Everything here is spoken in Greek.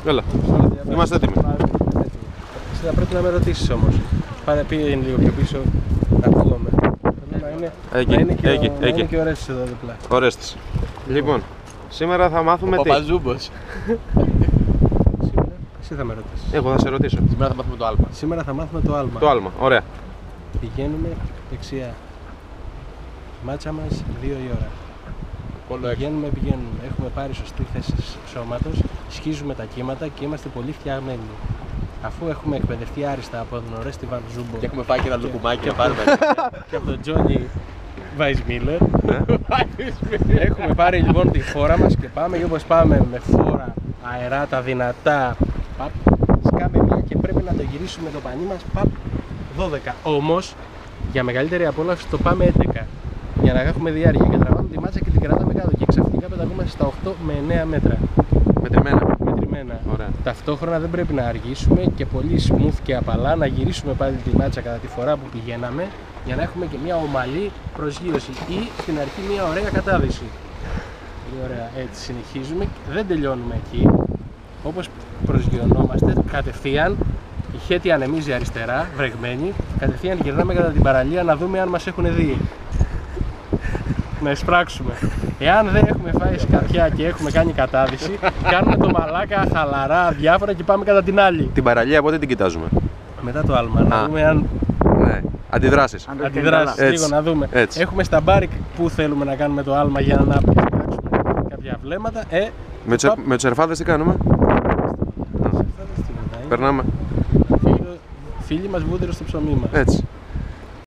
Έλα. Είμαστε έτοιμοι. Εσύ θα πρέπει να με ρωτήσεις όμως. Πάρε πήγαινε λίγο πιο πίσω. Ακούγομαι. Εκεί, εκεί. Και ο Ρέστης εδώ διπλά. Ο Ρέστης. Λοιπόν, σήμερα θα μάθουμε τι. Παπαζούμπος. Εσύ θα με ρωτήσεις. Εγώ θα σε ρωτήσω. Σήμερα θα μάθουμε το άλμα. Σήμερα θα μάθουμε το άλμα. Το άλμα, ωραία. Πηγαίνουμε δεξιά. Μάτσα μας 2 η ώρα. Πηγαίνουμε. Έχουμε πάρει σωστή θέση σώματος, σχίζουμε τα κύματα και είμαστε πολύ φτιαγμένοι. Αφού έχουμε εκπαιδευτεί άριστα από τον Ορέστη Βαν Ζούμπο Και έχουμε φάει και ένα λουκουμάκι να πάρουμε. και από τον Τζόνι Βάισμίλερ. Έχουμε πάρει λοιπόν τη φόρα μας και πάμε, και όπως πάμε με φόρα αερά, τα δυνατά, παπ, σκάμε μία και πρέπει να το γυρίσουμε το πανί μας, παπ, 12. Όμως, για μεγαλύτερη απόλαυση το πάμε 11. Για να έχουμε διάρκεια και τραβάμε τη μάτσα και την κρατάμε κάτω και ξαφνικά πεταγόμαστε στα 8 με 9 μέτρα. Μετρημένα. Ωραία. Ταυτόχρονα δεν πρέπει να αργήσουμε και πολύ smooth και απαλά να γυρίσουμε πάλι τη μάτσα κατά τη φορά που πηγαίναμε για να έχουμε και μια ομαλή προσγείωση ή στην αρχή μια ωραία κατάδυση. Πολύ ωραία. Έτσι συνεχίζουμε, δεν τελειώνουμε εκεί. Όπως προσγειωνόμαστε, κατευθείαν η χέτη ανεμίζει αριστερά, βρεγμένη, κατευθείαν γυρνάμε κατά την παραλία να δούμε αν μας έχουν δει. Να εισπράξουμε. Εάν δεν έχουμε φάει σκατιά και έχουμε κάνει κατάδυση, κάνουμε το μαλάκα χαλαρά, αδιάφορα και πάμε κατά την άλλη. Την παραλία πότε την κοιτάζουμε? Μετά το άλμα, να δούμε αν. Ναι. Αντιδράσεις. Αντιδράσεις, λίγο να δούμε. Έτσι. Έχουμε στα μπάρικ που θέλουμε να κάνουμε το άλμα για να πετάξουμε κάποια βλέμματα. Με τους ερφάδες τι κάνουμε? Περνάμε. Φίλοι μας βούτυρο στο ψωμί μας. Έτσι.